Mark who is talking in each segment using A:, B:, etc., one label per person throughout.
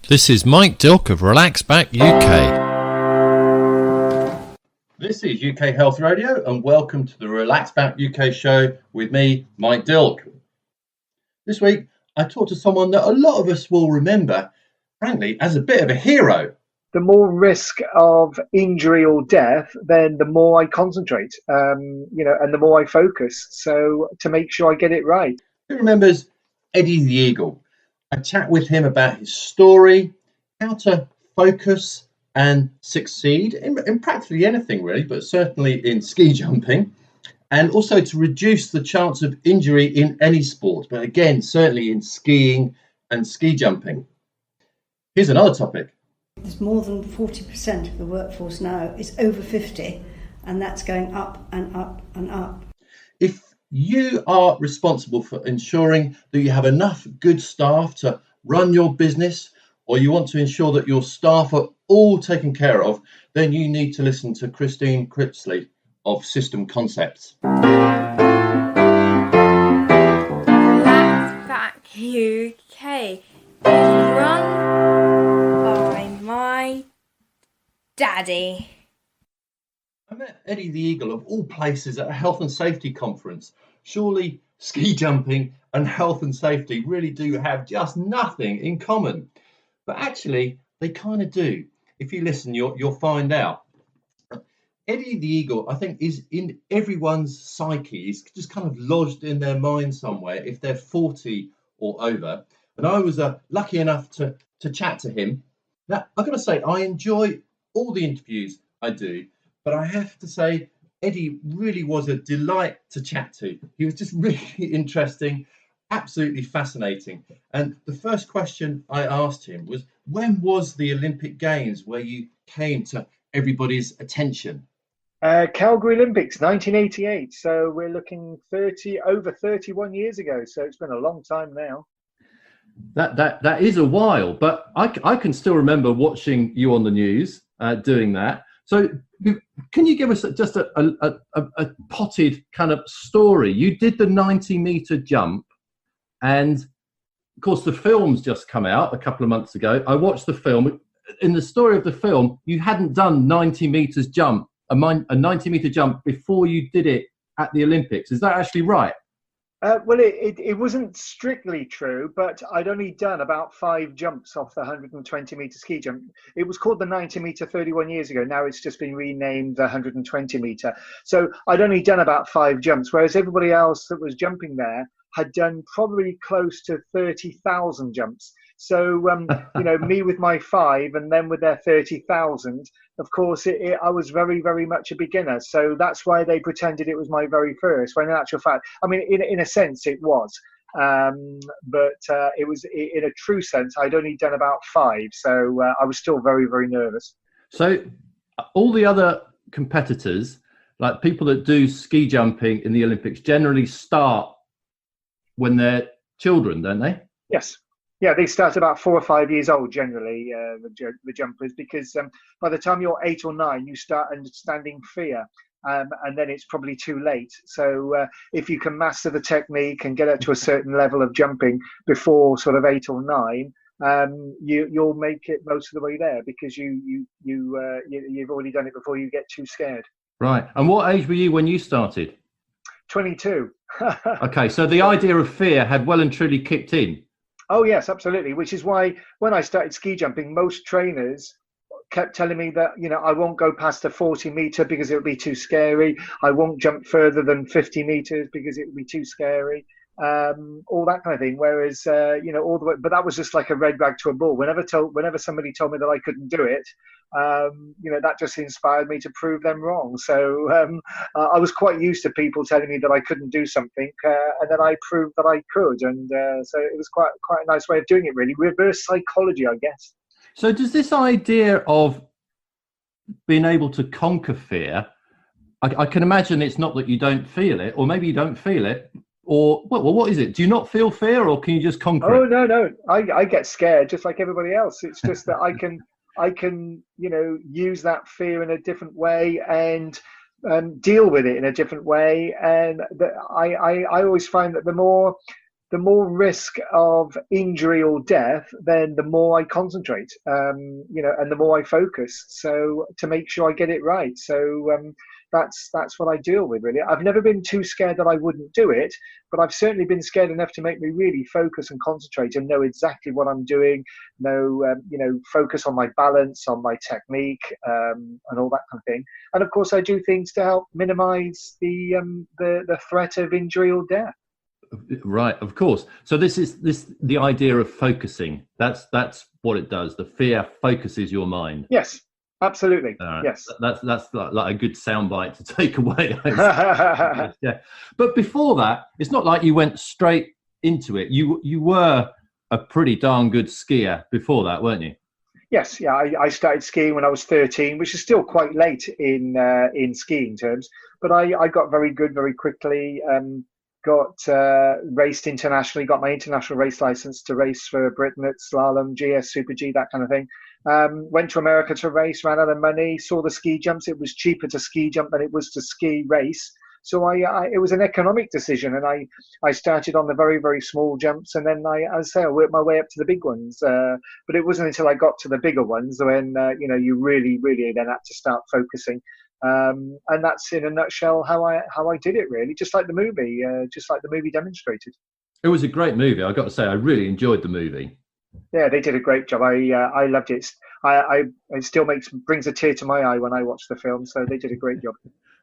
A: This is Mike Dilk of Relax Back UK.
B: This is UK Health Radio and welcome to the Relax Back UK show with me, Mike Dilk. This week, I talked to someone that a lot of us will remember, frankly, as a bit of a hero.
C: The more risk of injury or death, then the more I concentrate, and the more I focus. So to make sure I get it right.
B: Who remembers Eddie the Eagle? I chat with him about his story, how to focus and succeed in practically anything really, but certainly in ski jumping, and also to reduce the chance of injury in any sport, but again, certainly in skiing and ski jumping. Here's another topic.
D: There's more than 40% of the workforce now is over 50, and that's going up and up and up.
B: If you are responsible for ensuring that you have enough good staff to run your business, or you want to ensure that your staff are all taken care of, then you need to listen to Christine Cripsley of System Concepts.
E: Relax Back UK is run by my daddy.
B: I met Eddie the Eagle of all places at a health and safety conference. Surely ski jumping and health and safety really do have just nothing in common. But actually, they kind of do. If you listen, you'll find out. Eddie the Eagle, I think, is in everyone's psyche. He's just kind of lodged in their mind somewhere if they're 40 or over. And I was lucky enough to chat to him. Now, I've got to say, I enjoy all the interviews I do. But I have to say, Eddie really was a delight to chat to. He was just really interesting, absolutely fascinating. And the first question I asked him was, when was the Olympic Games where you came to everybody's attention?
C: Calgary Olympics, 1988. So we're looking over 31 years ago. So it's been a long time now.
F: That is a while, but I can still remember watching you on the news doing that. So can you give us just a potted kind of story? You did the 90-meter jump, and of course the film's just come out a couple of months ago. I watched the film. In the story of the film, you hadn't done 90 meters jump, a 90-meter jump before you did it at the Olympics. Is that actually right?
C: Well, it wasn't strictly true, but I'd only done about 5 jumps off the 120-meter ski jump. It was called the 90-meter 31 years ago. Now it's just been renamed the 120-meter. So I'd only done about 5 jumps, whereas everybody else that was jumping there had done probably close to 30,000 jumps. So, me with my 5 and then with their 30,000, of course, I was very, very much a beginner. So that's why they pretended it was my very first, when in actual fact, I mean, in a sense it was. But it was, in a true sense, I'd only done about 5. So I was still very, very nervous.
F: So all the other competitors, like people that do ski jumping in the Olympics, generally start when they're children, don't they?
C: Yes. Yeah, they start about 4 or 5 years old generally, the jumpers, because by the time you're 8 or 9, you start understanding fear, and then it's probably too late. So if you can master the technique and get up to a certain level of jumping before sort of 8 or 9, you'll make it most of the way there, because you've already done it before you get too scared.
F: Right. And what age were you when you started?
C: 22.
F: Okay, so the idea of fear had well and truly kicked in.
C: Oh, yes, absolutely. Which is why when I started ski jumping, most trainers kept telling me that, I won't go past the 40-meter because it would be too scary. I won't jump further than 50 meters because it would be too scary. All that kind of thing. Whereas, all the way, but that was just like a red rag to a bull. Whenever somebody told me that I couldn't do it, that just inspired me to prove them wrong. So I was quite used to people telling me that I couldn't do something, and then I proved that I could. And so it was quite a nice way of doing it, really. Reverse psychology, I guess.
F: So does this idea of being able to conquer fear, I can imagine it's not that you don't feel it, or maybe you don't feel it, or what is it? Do you not feel fear, or can you just conquer it?
C: Oh, no. I get scared just like everybody else. It's just that I can use that fear in a different way and deal with it in a different way. And I always find that the more the more risk of injury or death, then the more I concentrate, and the more I focus. So to make sure I get it right. So that's what I deal with, really. I've never been too scared that I wouldn't do it, but I've certainly been scared enough to make me really focus and concentrate and know exactly what I'm doing, focus on my balance, on my technique, and all that kind of thing. And of course, I do things to help minimize the threat of injury or death.
F: Right, of course. So this is the idea of focusing. That's what it does. The fear focuses your mind.
C: Yes, absolutely. Yes,
F: that's like a good soundbite to take away. Yeah. But before that, it's not like you went straight into it. You were a pretty darn good skier before that, weren't you?
C: Yes, yeah. I started skiing when I was 13, which is still quite late in skiing terms. But I got very good very quickly. Raced internationally, got my international race license to race for Britain at slalom, GS, Super G, that kind of thing. Went to America to race, ran out of money, saw the ski jumps. It was cheaper to ski jump than it was to ski race. So it was an economic decision, and I started on the very, very small jumps, and then I worked my way up to the big ones. But it wasn't until I got to the bigger ones when you really, really then had to start focusing. And that's in a nutshell how I did it, really, just like the movie demonstrated.
F: It was a great movie. I got to say, I really enjoyed the movie.
C: Yeah, they did a great job. I loved it. It still brings a tear to my eye when I watch the film. So they did a great job.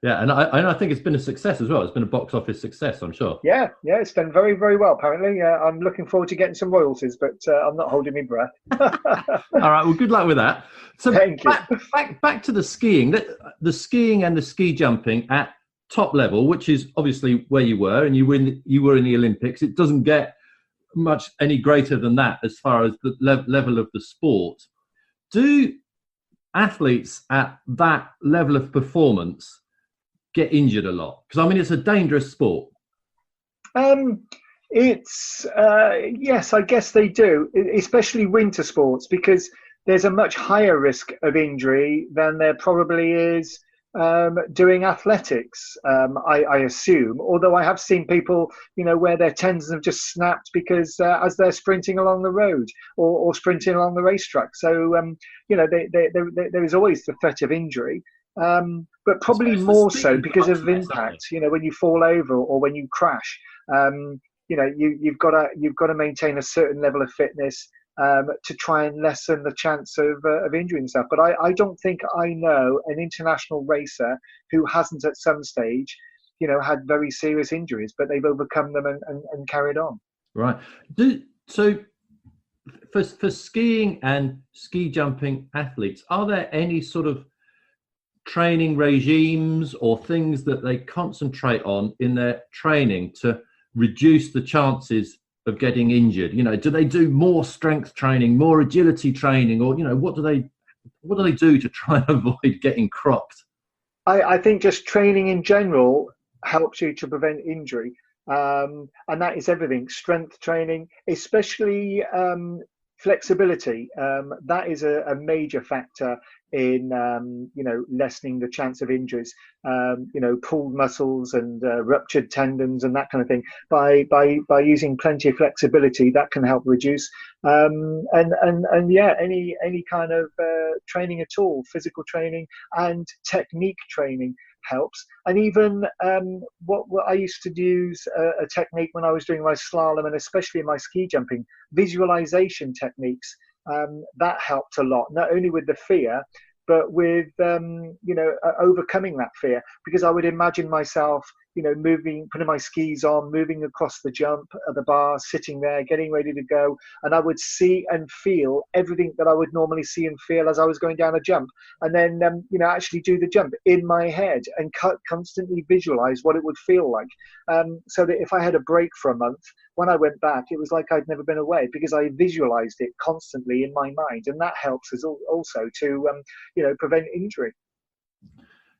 F: Yeah, and I think it's been a success as well. It's been a box office success, I'm sure.
C: Yeah, it's done very, very well. Apparently, I'm looking forward to getting some royalties, but I'm not holding my breath.
F: All right, well, good luck with that. So
C: Thank you.
F: Back to the skiing. The skiing and the ski jumping at top level, which is obviously where you were, and you were in the Olympics. It doesn't get much any greater than that as far as the level of the sport. Do athletes at that level of performance get injured a lot? Because I mean, it's a dangerous sport.
C: Yes, I guess they do, especially winter sports, because there's a much higher risk of injury than there probably is doing athletics, I assume. Although I have seen people, where their tendons have just snapped because as they're sprinting along the road or sprinting along the racetrack. So, there is always the threat of injury. But probably more so because of impact. When you fall over or when you crash, you've got to maintain a certain level of fitness to try and lessen the chance of injury and stuff. But I don't think I know an international racer who hasn't at some stage, had very serious injuries, but they've overcome them and carried on.
F: Right. So for skiing and ski jumping athletes, are there any sort of training regimes or things that they concentrate on in their training to reduce the chances of getting injured? Do they do more strength training, more agility training, or what do they do to try and avoid getting crocked?
C: I think just training in general helps you to prevent injury, and that is everything. Strength training, especially flexibility, that is a major factor in lessening the chance of injuries. Pulled muscles and ruptured tendons and that kind of thing. By using plenty of flexibility, that can help reduce. Any kind of training at all, physical training and technique training helps. And even what I used to use a technique when I was doing my slalom and especially in my ski jumping, visualization techniques, that helped a lot, not only with the fear, but with overcoming that fear, because I would imagine myself moving, putting my skis on, moving across the jump at the bar, sitting there, getting ready to go. And I would see and feel everything that I would normally see and feel as I was going down a jump. And then, actually do the jump in my head and constantly visualize what it would feel like. So that if I had a break for a month, when I went back, it was like I'd never been away because I visualized it constantly in my mind. And that helps us also to, prevent injury.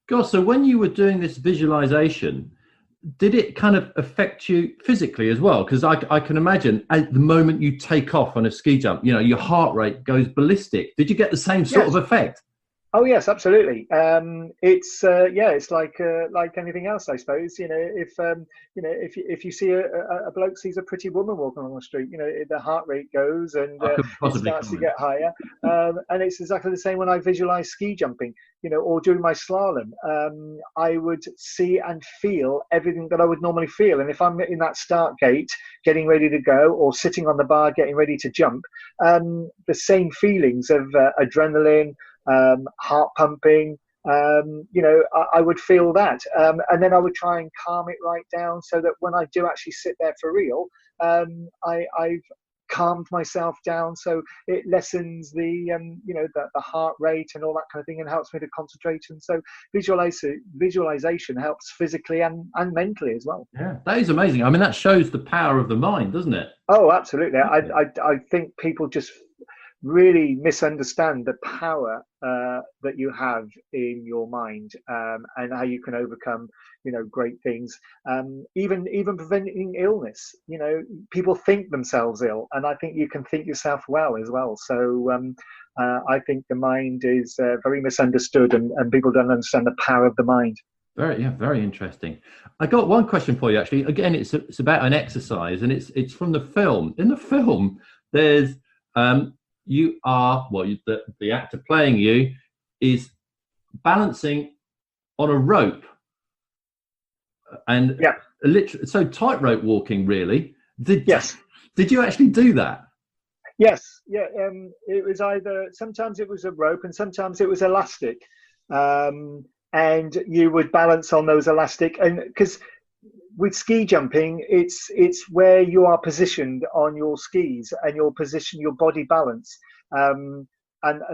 F: God, so when you were doing this visualization, did it kind of affect you physically as well? Because I can imagine at the moment you take off on a ski jump, your heart rate goes ballistic. Did you get the same sort of effect?
C: Oh yes, absolutely. It's like anything else, I suppose. If you see a bloke sees a pretty woman walking along the street, the heart rate goes and
F: I could
C: it
F: possibly
C: starts to
F: comment.
C: get higher. And it's exactly the same when I visualize ski jumping, or doing my slalom. I would see and feel everything that I would normally feel. And if I'm in that start gate, getting ready to go, or sitting on the bar, getting ready to jump, the same feelings of adrenaline, heart pumping, I would feel that. And then I would try and calm it right down so that when I do actually sit there for real, I've calmed myself down, so it lessens the heart rate and all that kind of thing, and helps me to concentrate. And so visualization helps physically and mentally as well.
F: Yeah, that is amazing. I mean, that shows the power of the mind, doesn't it?
C: Oh, absolutely. I think people just really misunderstand the power that you have in your mind, and how you can overcome great things, even preventing illness. People think themselves ill, and I think you can think yourself well as well. So I think the mind is very misunderstood, and people don't understand the power of the mind.
F: Very interesting. I got one question for you, actually. Again, it's about an exercise, and it's from the film. In the film, there's you are, the actor playing you is balancing on a rope, and literally, so tightrope walking, really.
C: Yes.
F: Did you actually do that?
C: Yes. Yeah. It was sometimes it was a rope, and sometimes it was elastic, and you would balance on those elastic, and because with ski jumping, it's where you are positioned on your skis and your body balance, and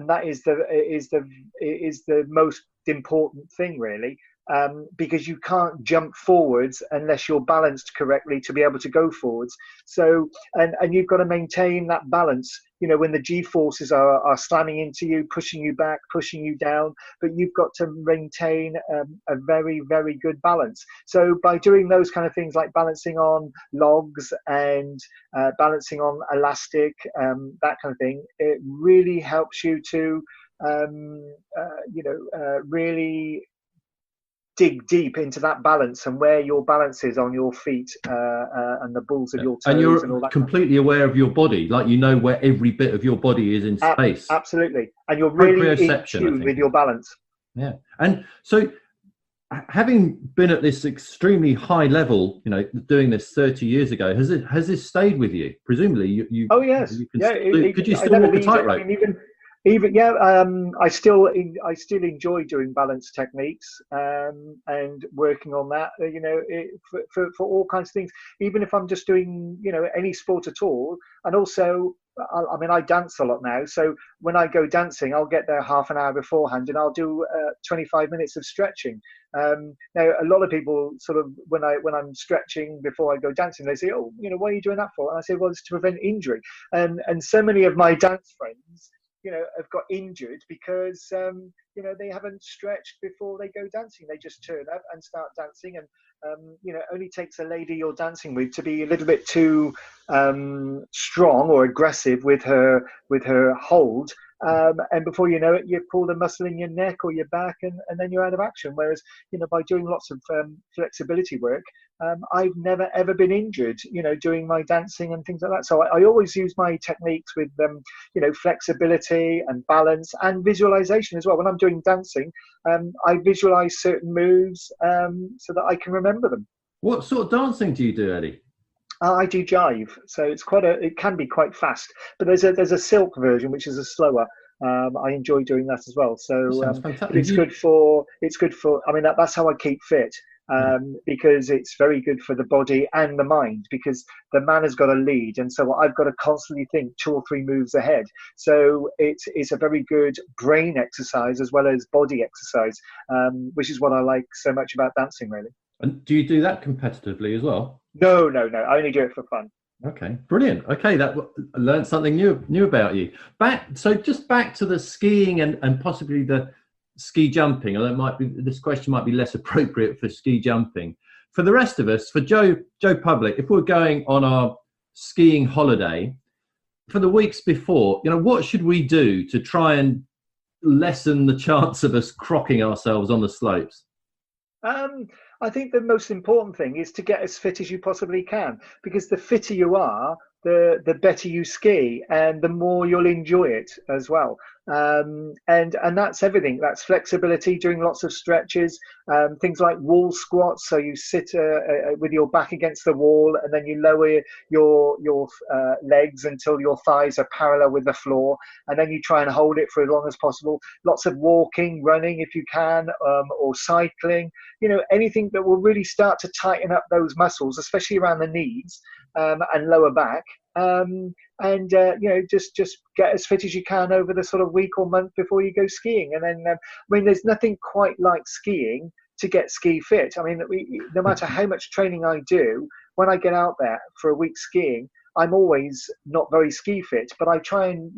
C: that is the most important thing, really, because you can't jump forwards unless you're balanced correctly to be able to go forwards. So and you've got to maintain that balance. When the G forces are slamming into you, pushing you back, pushing you down, but you've got to maintain a very, very good balance. So by doing those kind of things, like balancing on logs and balancing on elastic, that kind of thing, it really helps you to really dig deep into that balance and where your balance is on your feet, and the balls of your toes,
F: and you're
C: all that
F: completely aware of your body, like where every bit of your body is in space.
C: Absolutely. And you're really in tune with your balance.
F: Yeah. And so, having been at this extremely high level, doing this 30 years ago, has this stayed with you? Presumably, you.
C: Oh yes.
F: Could you still walk a tightrope?
C: I still enjoy doing balance techniques, and working on that. For all kinds of things. Even if I'm just doing any sport at all, and also. I dance a lot now, so when I go dancing, I'll get there half an hour beforehand, and I'll do 25 minutes of stretching. Now, a lot of people sort of when I'm stretching before I go dancing, they say, "Oh, what are you doing that for?" And I say, "Well, it's to prevent injury." And so many of my dance friends, have got injured because they haven't stretched before they go dancing. They just turn up and start dancing, and only takes a lady you're dancing with to be a little bit too strong or aggressive with her hold, and before you know it, you've pulled a muscle in your neck or your back, and then you're out of action. Whereas by doing lots of flexibility work, I've never ever been injured doing my dancing and things like that. So I always use my techniques with flexibility and balance and visualization as well. When I'm doing dancing, I visualize certain moves so that I can remember them.
F: What sort of dancing do you do, Eddie?
C: I do jive, so it can be quite fast, but there's a silk version which is a slower. I enjoy doing that as well. So it's good for. That's how I keep fit. Because it's very good for the body and the mind, because the man has got to lead, and so I've got to constantly think 2 or 3 moves ahead. So it's a very good brain exercise as well as body exercise, which is what I like so much about dancing, really.
F: And do you do that competitively as well?
C: No. I only do it for fun.
F: Okay, brilliant. Okay, I learned something new about you. Back to the skiing and possibly the ski jumping. Although this question might be less appropriate for ski jumping. For the rest of us, for Joe Public, if we're going on our skiing holiday, for the weeks before, what should we do to try and lessen the chance of us crocking ourselves on the slopes?
C: I think the most important thing is to get as fit as you possibly can, because the fitter you are, the better you ski, and the more you'll enjoy it as well. And that's everything. That's flexibility, doing lots of stretches, things like wall squats. So you sit with your back against the wall, and then you lower your legs until your thighs are parallel with the floor, and then you try and hold it for as long as possible. Lots of walking, running if you can, or cycling. Anything that will really start to tighten up those muscles, especially around the knees and lower back. Just get as fit as you can over the sort of week or month before you go skiing. And then, there's nothing quite like skiing to get ski fit. No matter how much training I do, when I get out there for a week skiing, I'm always not very ski fit, but I try and,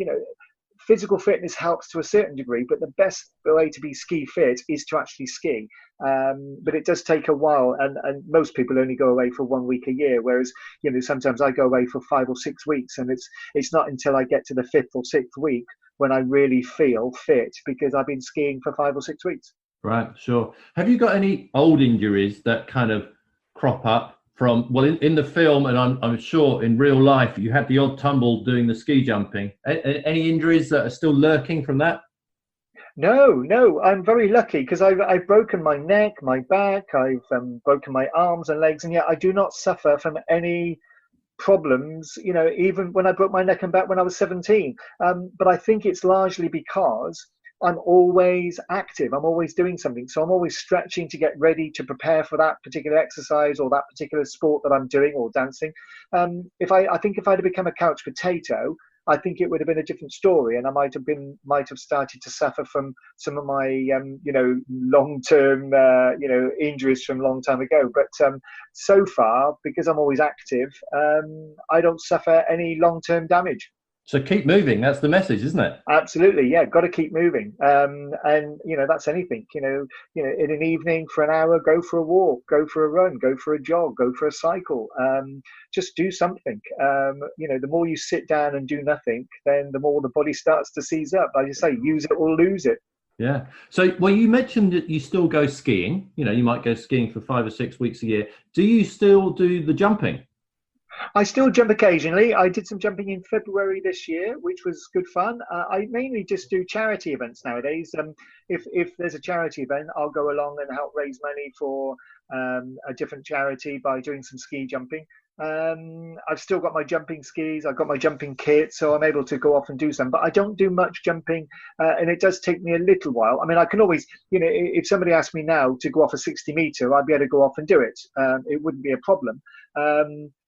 C: physical fitness helps to a certain degree, but the best way to be ski fit is to actually ski. But it does take a while, and most people only go away for 1 week a year, whereas sometimes I go away for 5 or 6 weeks, and it's not until I get to the 5th or 6th week when I really feel fit, because I've been skiing for 5 or 6 weeks.
F: Right, sure. Have you got any old injuries that kind of crop up from, well, in the film, and I'm sure in real life, you had the odd tumble doing the ski jumping. Any injuries that are still lurking from that?
C: No, I'm very lucky, because I've broken my neck, my back, I've broken my arms and legs, and yet I do not suffer from any problems, even when I broke my neck and back when I was 17. But I think it's largely because I'm always active. I'm always doing something. So I'm always stretching to get ready to prepare for that particular exercise or that particular sport that I'm doing, or dancing. I think if I'd have become a couch potato, I think it would have been a different story, and I might have started to suffer from some of my long-term injuries from a long time ago. But so far, because I'm always active, I don't suffer any long-term damage.
F: So keep moving. That's the message, isn't it?
C: Absolutely, yeah. Got to keep moving, and that's anything. In an evening for an hour, go for a walk, go for a run, go for a jog, go for a cycle. Just do something. The more you sit down and do nothing, then the more the body starts to seize up. Like you say, use it or lose it.
F: Yeah. So, well, you mentioned that you still go skiing. You might go skiing for 5 or 6 weeks a year. Do you still do the jumping?
C: I still jump occasionally. I did some jumping in February this year, which was good fun. I mainly just do charity events nowadays. If there's a charity event, I'll go along and help raise money for a different charity by doing some ski jumping. I've still got my jumping skis. I've got my jumping kit, so I'm able to go off and do some. But I don't do much jumping, and it does take me a little while. I can always, if somebody asked me now to go off a 60 meter, I'd be able to go off and do it. It wouldn't be a problem.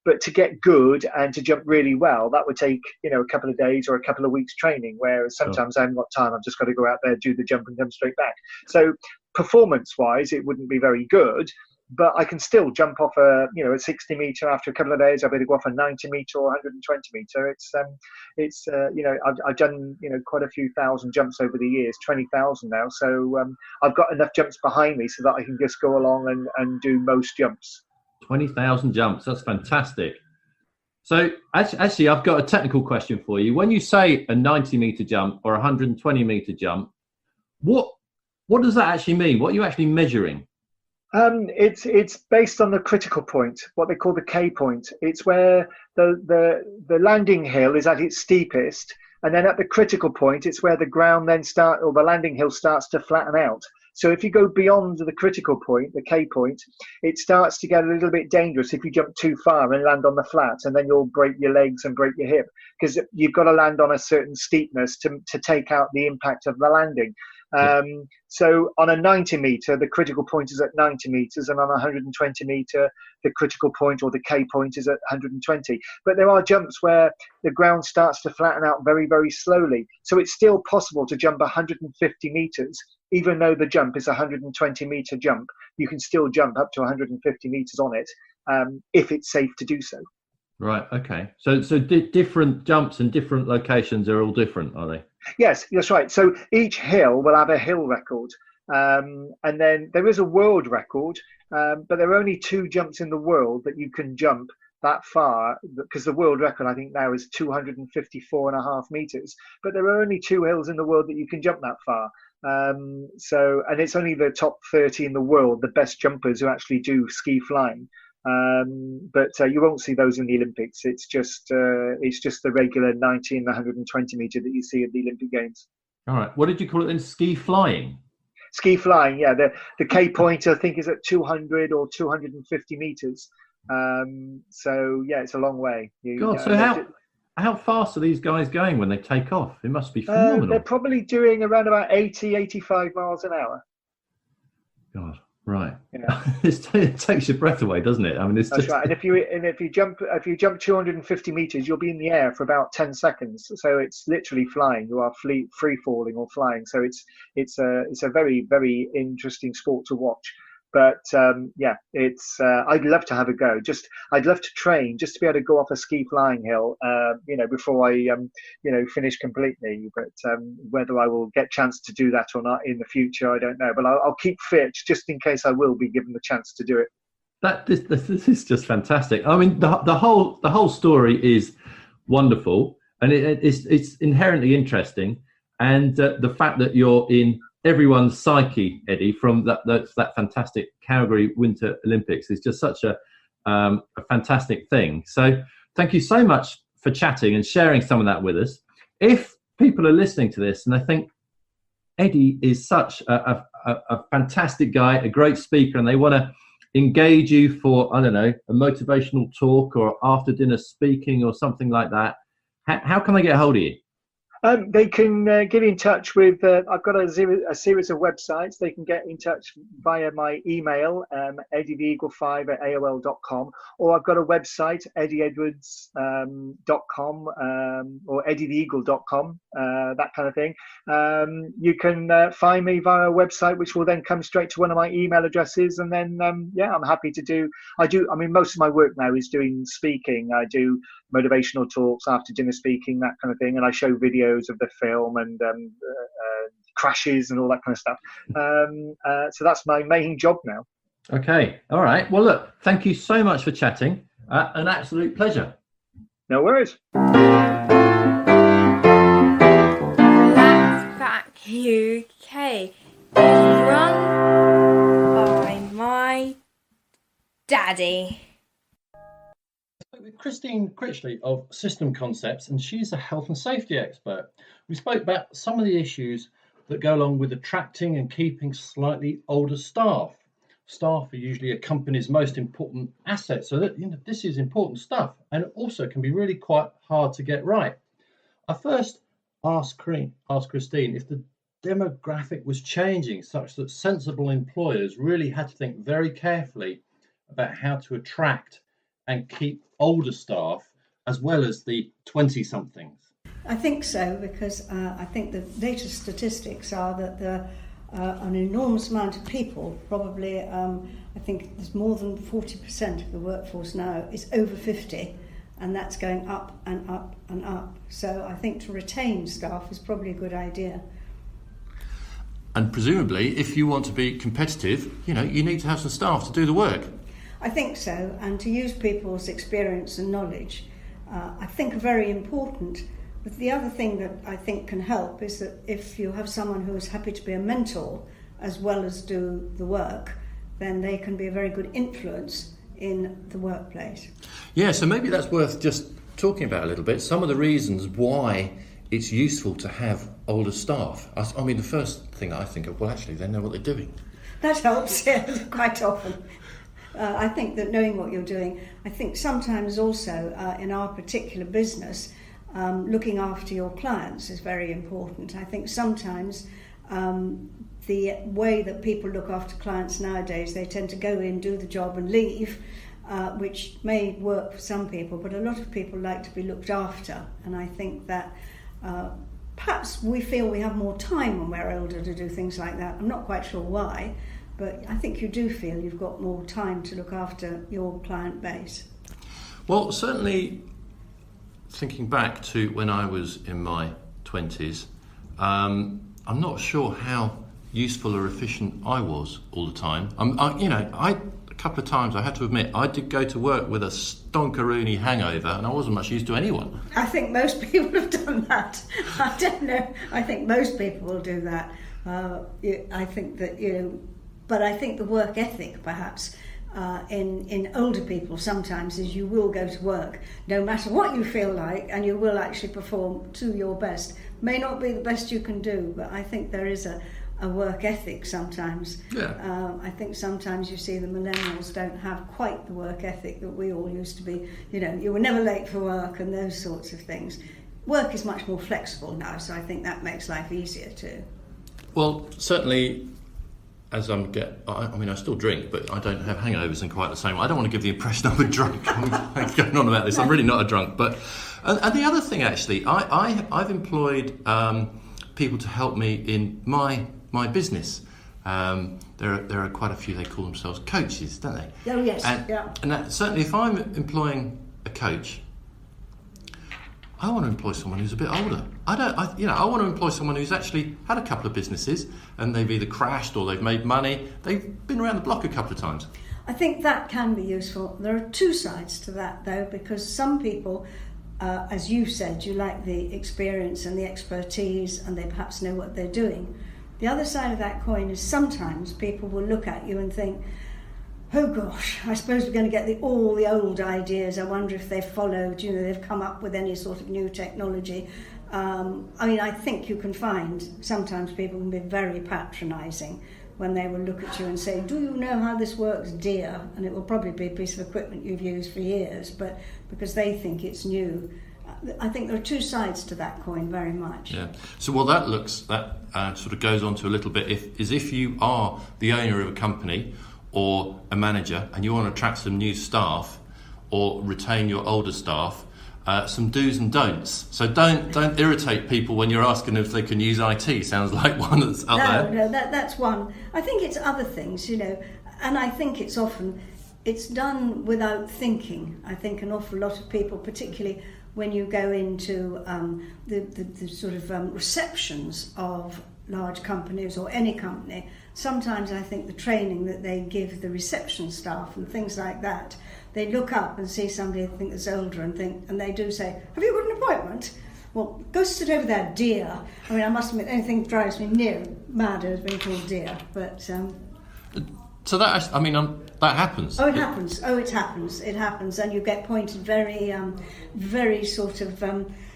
C: But to get good and to jump really well, that would take, a couple of days or a couple of weeks training, whereas sometimes I haven't got time. I've just got to go out there, do the jump and come straight back. So performance-wise, it wouldn't be very good, but I can still jump off a 60 meter after a couple of days. I'll be able to go off a 90 meter or 120 meter. I've done, quite a few thousand jumps over the years, 20,000 now. So I've got enough jumps behind me so that I can just go along and do most jumps.
F: 20,000 jumps. That's fantastic. So actually, I've got a technical question for you. When you say a 90 meter jump or a 120 meter jump, what does that actually mean? What are you actually measuring?
C: It's based on the critical point, what they call the K point. It's where the landing hill is at its steepest, and then at the critical point, it's where the ground then the landing hill starts to flatten out. So if you go beyond the critical point, the K point, it starts to get a little bit dangerous if you jump too far and land on the flat, and then you'll break your legs and break your hip, because you've got to land on a certain steepness to take out the impact of the landing. So on a 90 meter, the critical point is at 90 meters, and on a 120 meter, the critical point or the K point is at 120. But there are jumps where the ground starts to flatten out very, very slowly. So it's still possible to jump 150 meters, even though the jump is a 120 meter jump. You can still jump up to 150 meters on it if it's safe to do so.
F: Right. Okay. So different jumps and different locations are all different, are they?
C: Yes, that's right. So each hill will have a hill record. And then there is a world record, but there are only 2 jumps in the world that you can jump that far, because the world record I think now is 254.5 meters, but there are only 2 hills in the world that you can jump that far. And it's only the top 30 in the world, the best jumpers, who actually do ski flying. But you won't see those in the Olympics. It's just the regular 90 and 120 meter that you see at the Olympic Games.
F: All right. What did you call it then? Ski flying?
C: Ski flying, yeah. The K point, I think, is at 200 or 250 meters. So yeah, it's a long way.
F: So how fast are these guys going when they take off? It must be phenomenal.
C: They're probably doing around about 80, 85 miles an hour.
F: God, right.
C: Yeah.
F: It takes your breath away, doesn't it? I mean,
C: That's right. And if you jump 250 meters, you'll be in the air for about 10 seconds. So it's literally flying. You are free falling or flying. So it's a very, very interesting sport to watch. But I'd love to have a go. I'd love to train just to be able to go off a ski flying hill, before I, finish completely. But whether I will get a chance to do that or not in the future, I don't know. But I'll keep fit just in case I will be given the chance to do it.
F: This is just fantastic. I mean, the whole story is wonderful, and it's inherently interesting, and the fact that you're in everyone's psyche, Eddie, from that fantastic Calgary Winter Olympics is just such a fantastic thing. So thank you so much for chatting and sharing some of that with us. If people are listening to this and they think Eddie is such a fantastic guy, a great speaker, and they want to engage you for, I don't know, a motivational talk or after dinner speaking or something like that, how can they get a hold of you?
C: They can get in touch with, I've got a series of websites. They can get in touch via my email, eddietheeagle5@aol.com, or I've got a website, eddieedwards.com, or eddietheeagle.com, that kind of thing. You can find me via a website, which will then come straight to one of my email addresses. And then, I'm happy to most of my work now is doing speaking. I do motivational talks, after dinner speaking, that kind of thing. And I show videos of the film and crashes and all that kind of stuff. So that's my main job now.
F: Okay. All right. Well, look, thank you so much for chatting. An absolute pleasure.
C: No worries.
E: Relax Back UK is run by my daddy.
B: With Christine Critchley of System Concepts, and she's a health and safety expert. We spoke about some of the issues that go along with attracting and keeping slightly older staff. Staff are usually a company's most important asset, so that this is important stuff, and it also can be really quite hard to get right. I first asked Christine if the demographic was changing such that sensible employers really had to think very carefully about how to attract and keep older staff as well as the 20-somethings.
D: I think so, because I think the latest statistics are that there are an enormous amount of people, probably I think there's more than 40% of the workforce now is over 50, and that's going up and up and up. So I think to retain staff is probably a good idea.
A: And presumably, if you want to be competitive, you need to have some staff to do the work.
D: I think so, and to use people's experience and knowledge, I think are very important. But the other thing that I think can help is that if you have someone who is happy to be a mentor as well as do the work, then they can be a very good influence in the workplace.
A: Yeah, so maybe that's worth just talking about a little bit. Some of the reasons why it's useful to have older staff. I mean, the first thing I think of, well, actually, they know what they're doing.
D: That helps, yeah, quite often. I think that knowing what you're doing, I think sometimes also in our particular business, looking after your clients is very important. I think sometimes the way that people look after clients nowadays, they tend to go in, do the job and leave, which may work for some people, but a lot of people like to be looked after. And I think that perhaps we feel we have more time when we're older to do things like that. I'm not quite sure why, but I think you do feel you've got more time to look after your client base.
A: Well, certainly thinking back to when I was in my 20s, I'm not sure how useful or efficient I was all the time. I a couple of times, I have to admit, I did go to work with a stonkeroony hangover, and I wasn't much use to anyone.
D: I think most people have done that. I don't know. I think most people will do that. I think that, but I think the work ethic, perhaps, in older people sometimes is you will go to work no matter what you feel like, and you will actually perform to your best. May not be the best you can do, but I think there is a work ethic sometimes.
A: Yeah.
D: I think sometimes you see the millennials don't have quite the work ethic that we all used to be. You were never late for work and those sorts of things. Work is much more flexible now, so I think that makes life easier too.
A: Well, certainly, as I still drink, but I don't have hangovers in quite the same way. I don't want to give the impression I'm a drunk. I'm going on about this. I'm really not a drunk. But and the other thing, actually, I've employed people to help me in my business. There are quite a few. They call themselves coaches, don't they?
D: Oh yes.
A: And that, certainly, if I'm employing a coach, I want to employ someone who's a bit older. I want to employ someone who's actually had a couple of businesses and they've either crashed or they've made money. They've been around the block a couple of times.
D: I think that can be useful. There are two sides to that, though, because some people, as you said, you like the experience and the expertise, and they perhaps know what they're doing. The other side of that coin is sometimes people will look at you and think, oh gosh, I suppose we're going to get all the old ideas. I wonder if they've followed, they've come up with any sort of new technology. I think you can find sometimes people can be very patronising when they will look at you and say, do you know how this works, dear? And it will probably be a piece of equipment you've used for years, but because they think it's new. I think there are two sides to that coin very much.
A: Yeah. So, that sort of goes on to a little bit. If you are the owner of a company or a manager and you want to attract some new staff or retain your older staff, some do's and don'ts. So don't irritate people when you're asking if they can use IT. Sounds like one that's up there.
D: No, that's one. I think it's other things, and I think it's done without thinking. I think an awful lot of people, particularly when you go into the sort of receptions of large companies or any company, sometimes I think the training that they give the reception staff and things like that, they look up and see somebody they think that's older and they do say, have you got an appointment? Well, go sit over there, dear. I must admit, anything that drives me near madder is being called dear, but...
A: So that happens.
D: Oh, it happens. It happens, and you get pointed very, very sort of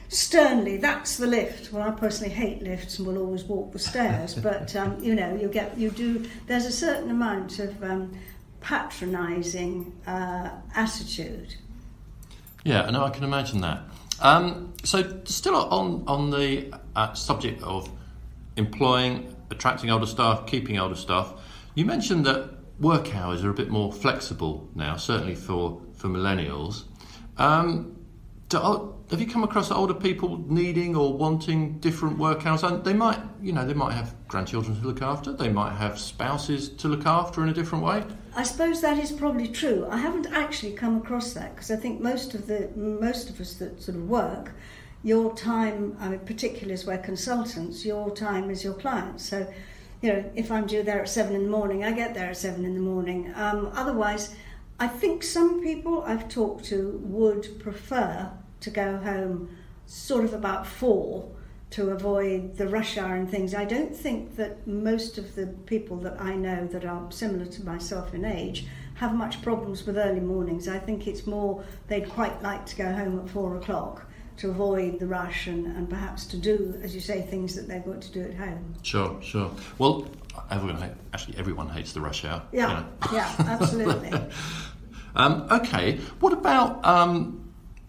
D: sternly. That's the lift. Well, I personally hate lifts and will always walk the stairs. But There's a certain amount of patronising attitude.
A: Yeah, no, I can imagine that. So, still on the subject of employing, attracting older staff, keeping older staff, you mentioned that work hours are a bit more flexible now, certainly for millennials. Have you come across older people needing or wanting different work hours? And they might have grandchildren to look after. They might have spouses to look after in a different way.
D: I suppose that is probably true. I haven't actually come across that because I think most of us that sort of work, your time, particularly as we're consultants, your time is your client. So, if I'm due there at 7 a.m, I get there at 7 a.m. Otherwise, I think some people I've talked to would prefer to go home sort of about 4 to avoid the rush hour and things. I don't think that most of the people that I know that are similar to myself in age have much problems with early mornings. I think it's more they'd quite like to go home at 4 o'clock to avoid the rush and perhaps to do, as you say, things that they've got to do at home. Sure.
A: Well, everyone hates the rush hour.
D: Yeah, absolutely.
A: Okay, what about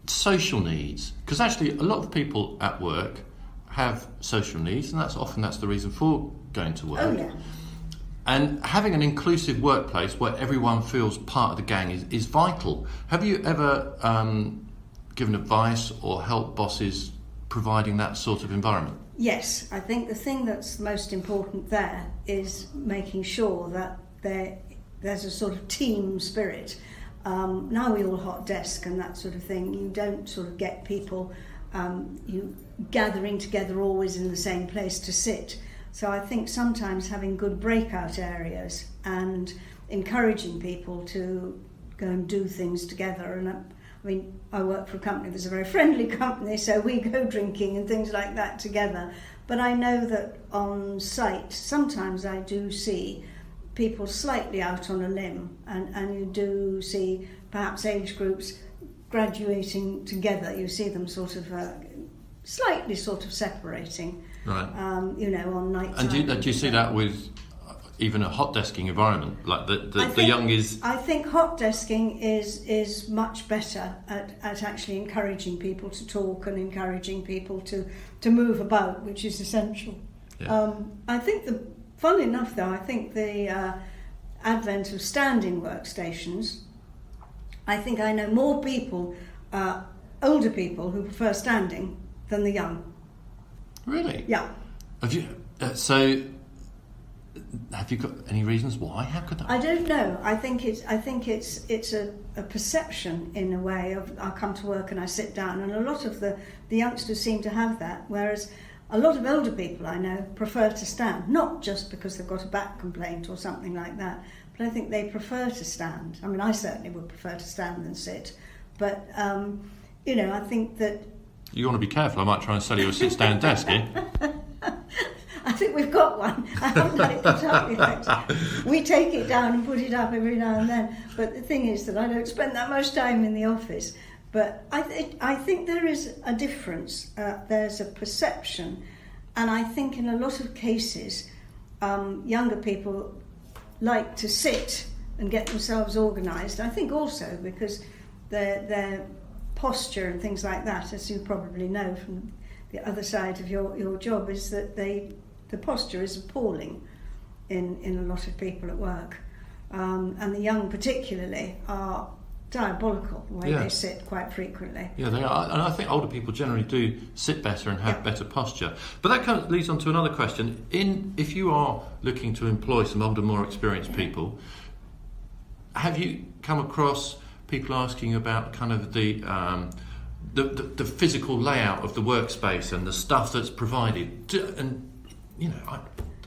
A: social needs? Because actually a lot of people at work have social needs, and that's the reason for going to work.
D: Oh, yeah.
A: And having an inclusive workplace where everyone feels part of the gang is vital. Have you ever given advice or helped bosses providing that sort of environment?
D: Yes, I think the thing that's most important there is making sure that there's a sort of team spirit. Now we all hot desk and that sort of thing. You don't sort of get people you gathering together always in the same place to sit. So I think sometimes having good breakout areas and encouraging people to go and do things together. And I mean, I work for a company that's a very friendly company, so we go drinking and things like that together. But I know that on site, sometimes I do see people slightly out on a limb, and you do see perhaps age groups graduating together. You see them sort of slightly sort of separating,
A: right?
D: On night
A: And
D: time.
A: do you see that with even a hot desking environment, like the young is?
D: I think hot desking is much better at actually encouraging people to talk and encouraging people to move about, which is essential.
A: Yeah.
D: I think funnily enough though, I think the advent of standing workstations, I think I know more people, older people, who prefer standing than the young.
A: Really?
D: Yeah.
A: Have you got any reasons why? How could that?
D: I don't know. I think it's a perception in a way of I come to work and I sit down, and a lot of the youngsters seem to have that, whereas a lot of older people I know prefer to stand, not just because they've got a back complaint or something like that, but I think they prefer to stand. I mean, I certainly would prefer to stand than sit, but I think that
A: You want to be careful. I might try and sell you a sit-stand desk here.
D: I think we've got one. I haven't had it put up yet. We take it down and put it up every now and then. But the thing is that I don't spend that much time in the office. But I think there is a difference. There's a perception. And I think in a lot of cases, younger people like to sit and get themselves organised. I think also because their posture and things like that, as you probably know from the other side of your job, is that the posture is appalling in a lot of people at work, and the young particularly are diabolical the way they sit quite frequently.
A: Yeah, they are, and I think older people generally do sit better and have better posture. But that kind of leads on to another question. If you are looking to employ some older, more experienced people, have you come across people asking about kind of the physical layout of the workspace and the stuff that's provided? And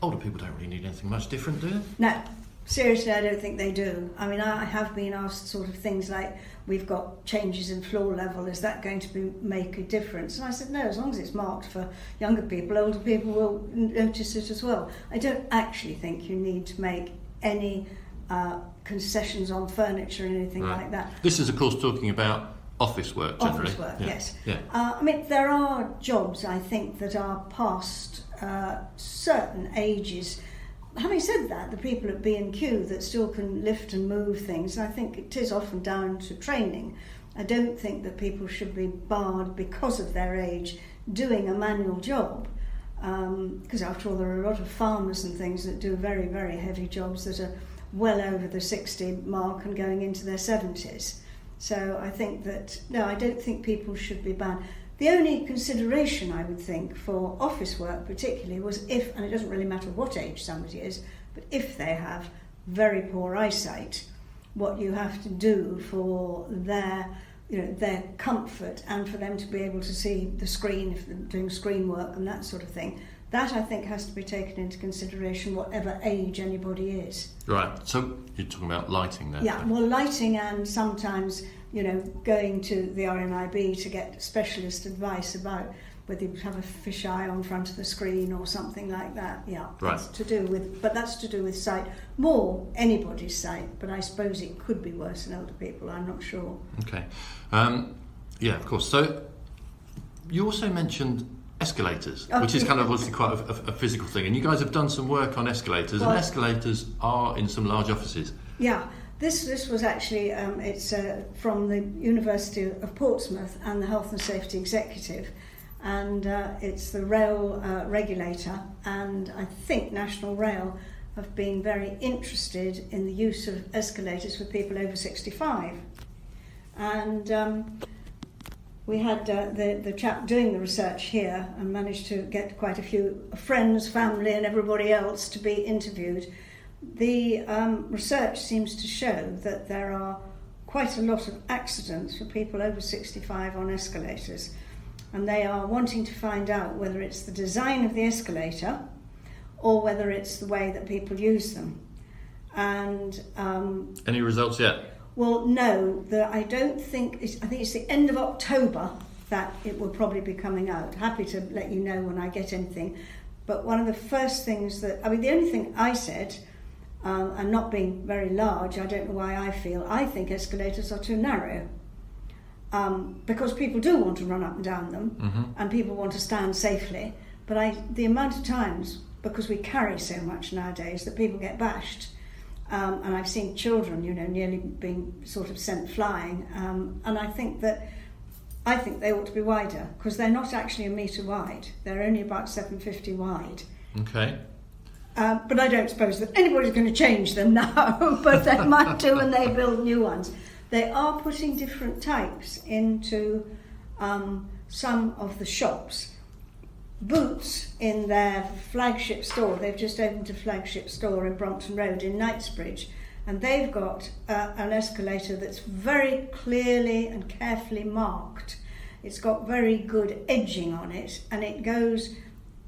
A: older people don't really need anything much different, do they?
D: No, seriously, I don't think they do. I mean, I have been asked sort of things like, we've got changes in floor level, is that going to make a difference? And I said, no, as long as it's marked for younger people, older people will notice it as well. I don't actually think you need to make any concessions on furniture or anything like that.
A: This is, of course, talking about office work generally.
D: Office work, yes.
A: Yeah.
D: I mean, there are jobs, I think, that are past certain ages. Having said that, the people at B&Q that still can lift and move things, I think it is often down to training. I don't think that people should be barred because of their age doing a manual job, because after all, there are a lot of farmers and things that do very, very heavy jobs that are well over the 60 mark and going into their 70s. So I think that, no, I don't think people should be banned. The only consideration I would think for office work particularly was if, and it doesn't really matter what age somebody is, but if they have very poor eyesight, what you have to do for their comfort and for them to be able to see the screen if they're doing screen work and that sort of thing, that I think has to be taken into consideration whatever age anybody is.
A: Right, so you're talking about lighting there.
D: Yeah, well, lighting, and sometimes, going to the RNIB to get specialist advice about whether you have a fisheye on front of the screen or something like that. Yeah,
A: right.
D: That's to do with sight, more anybody's sight, but I suppose it could be worse in older people, I'm not sure.
A: Okay. Yeah, of course. So you also mentioned escalators, which is kind of obviously quite a physical thing, and you guys have done some work on escalators, and escalators are in some large offices.
D: Yeah, this was actually it's from the University of Portsmouth and the Health and Safety Executive, and it's the rail regulator, and I think National Rail have been very interested in the use of escalators for people over 65, and we had the chap doing the research here and managed to get quite a few friends, family and everybody else to be interviewed. The research seems to show that there are quite a lot of accidents for people over 65 on escalators, and they are wanting to find out whether it's the design of the escalator or whether it's the way that people use them. And
A: Any results yet?
D: well, no, I don't think. I think it's the end of October that it will probably be coming out. Happy to let you know when I get anything. But one of the first things the only thing I said, and not being very large, I don't know why I think escalators are too narrow. Because people do want to run up and down them, and people want to stand safely. But the amount of times, because we carry so much nowadays, that people get bashed. And I've seen children, nearly being sort of sent flying. And I think they ought to be wider, because they're not actually a metre wide. They're only about 750 wide.
A: Okay.
D: But I don't suppose that anybody's going to change them now, but they might do when they build new ones. They are putting different types into some of the shops. Boots, in their flagship store, they've just opened a flagship store in Brompton Road in Knightsbridge, and they've got an escalator that's very clearly and carefully marked. It's got very good edging on it, and it goes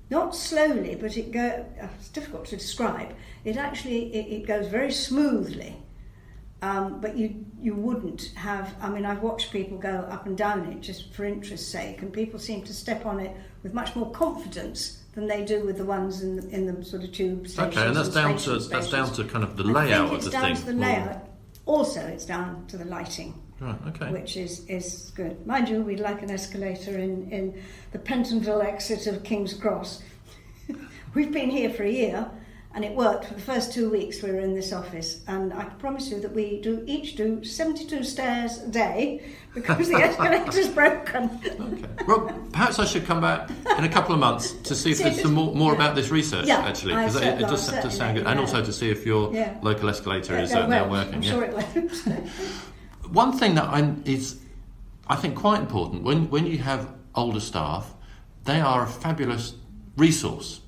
D: not slowly, but it's difficult to describe. It goes very smoothly. But you wouldn't have. I've watched people go up and down it just for interest's sake, and people seem to step on it with much more confidence than they do with the ones in the sort of tube stations.
A: Okay, and that's down to kind of the layout of the thing.
D: I think it's down to the layout. Also, it's down to the lighting.
A: Right. Okay.
D: Which is good. Mind you, we'd like an escalator in the Pentonville exit of King's Cross. We've been here for a year. And it worked for the first 2 weeks we were in this office. And I can promise you that we each do 72 stairs a day because the escalator's broken.
A: Okay. Well, perhaps I should come back in a couple of months to see if there's some more about this research, actually. Because it does sound good. And also to see if your local escalator is now working.
D: I'm sure it won't.
A: One thing that is, I think, quite important, when you have older staff, they are a fabulous resource.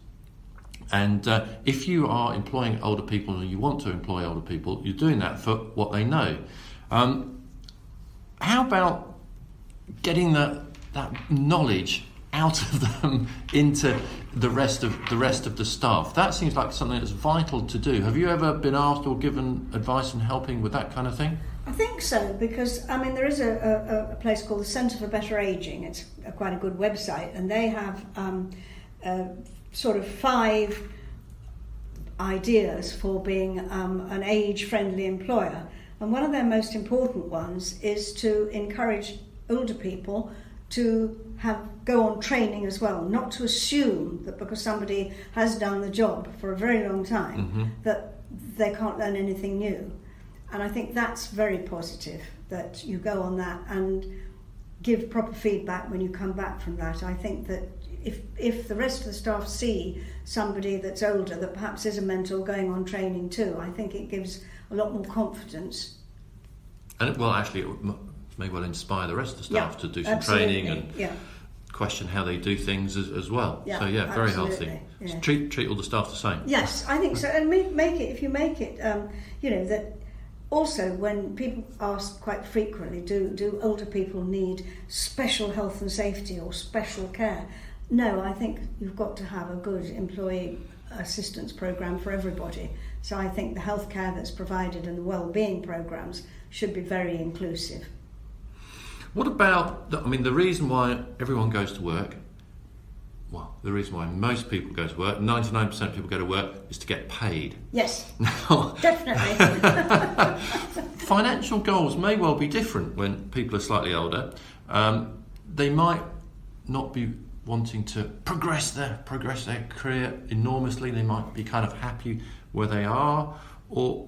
A: And if you are employing older people and you want to employ older people, you're doing that for what they know. How about getting that knowledge out of them into the rest of the staff? That seems like something that's vital to do. Have you ever been asked or given advice in helping with that kind of thing?
D: I think so, because there is a place called the Centre for Better Ageing. It's quite a good website, and they have sort of 5 ideas for being an age-friendly employer. And one of their most important ones is to encourage older people to go on training as well, not to assume that because somebody has done the job for a very long time that they can't learn anything new. And I think that's very positive, that you go on that and give proper feedback when you come back from that. I think that if the rest of the staff see somebody that's older that perhaps is a mentor going on training too, I think it gives a lot more confidence.
A: And it may well inspire the rest of the staff to do some training and question how they do things as well.
D: Yeah,
A: so very healthy.
D: Yeah.
A: So treat all the staff the same.
D: Yes, I think so. And if you make it, that. Also, when people ask quite frequently, do older people need special health and safety or special care? No, I think you've got to have a good employee assistance programme for everybody. So I think the healthcare that's provided and the well-being programmes should be very inclusive.
A: What about, the reason why everyone goes to work, the reason why most people go to work, 99% of people go to work, is to get paid.
D: Yes,
A: Now,
D: definitely.
A: financial goals may well be different when people are slightly older. They might not be wanting to progress their career enormously. They might be kind of happy where they are, or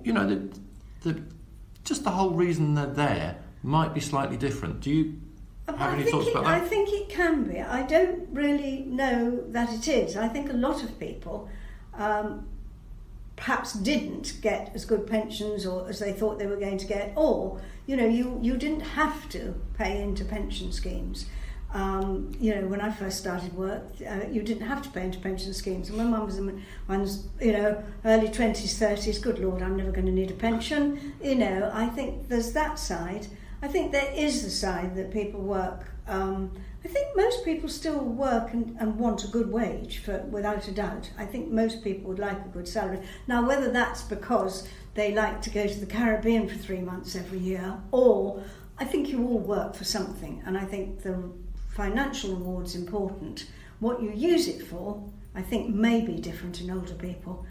A: just the whole reason they're there might be slightly different. Do you have any thoughts about that?
D: I think it can be. I don't really know that it is. I think a lot of people perhaps didn't get as good pensions or as they thought they were going to get, or you didn't have to pay into pension schemes. When I first started work, you didn't have to pay into pension schemes. And my mum was in one's, early 20s, 30s, good Lord, I'm never going to need a pension. I think there's that side. I think there is the side that people work. I think most people still work and want a good wage, without a doubt. I think most people would like a good salary. Now, whether that's because they like to go to the Caribbean for 3 months every year, or I think you all work for something, and I think the financial reward's important. What you use it for, I think, may be different in older people,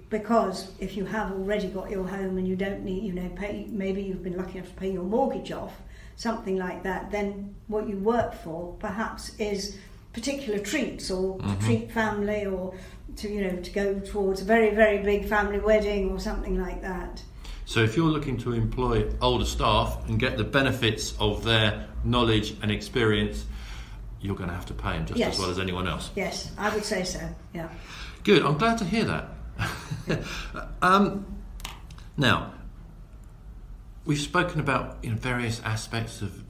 D: because if you have already got your home and you don't need, pay, maybe you've been lucky enough to pay your mortgage off, something like that, then what you work for perhaps is particular treats, or to treat family, or to go towards a very, very big family wedding or something like that.
A: So if you're looking to employ older staff and get the benefits of their knowledge and experience, you're going to have to pay them just as well as anyone else.
D: Yes, I would say so, yeah.
A: Good, I'm glad to hear that. Now, we've spoken about various aspects of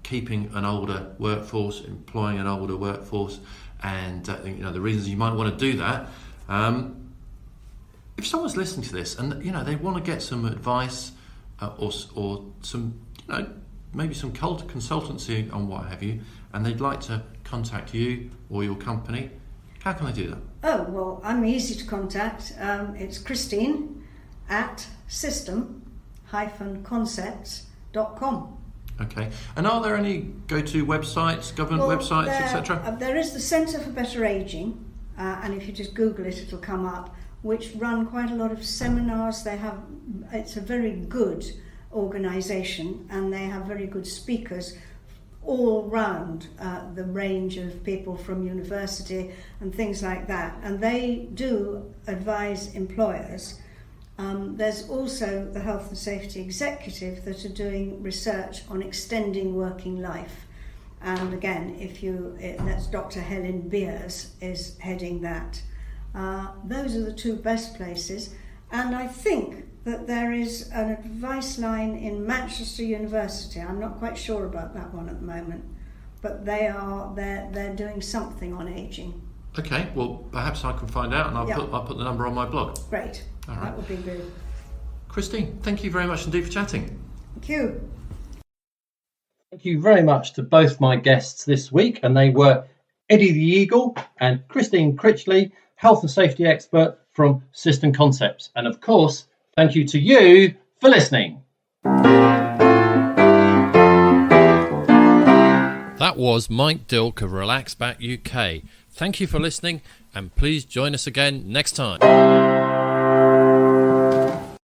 A: keeping an older workforce, employing an older workforce, and the reasons you might want to do that. If someone's listening to this and they want to get some advice or some maybe some consultancy on what have you, and they'd like to contact you or your company, how can they do that?
D: Oh, well, I'm easy to contact. It's Christine at system-concepts.com.
A: Okay. And are there any go-to websites, government websites, etc.?
D: There is the Centre for Better Ageing, and if you just Google it, it'll come up, which run quite a lot of seminars. It's a very good organisation, and they have very good speakers all round the range of people from university and things like that, and they do advise employers. There's also the Health and Safety Executive that are doing research on extending working life, and again, that's Dr. Helen Beers is heading that. Those are the two best places, and I think that there is an advice line in Manchester University. I'm not quite sure about that one at the moment, but they're doing something on ageing.
A: Okay, well perhaps I can find out, and I'll put the number on my blog.
D: Great.
A: All right.
D: That would be good.
A: Christine, thank you very much indeed for chatting.
D: Thank you.
B: Thank you very much to both my guests this week, and they were Eddie the Eagle and Christine Critchley, health and safety expert from System Concepts. And of course, thank you to you for listening.
A: That was Mike Dilk of Relax Back UK. Thank you for listening, and please join us again next time.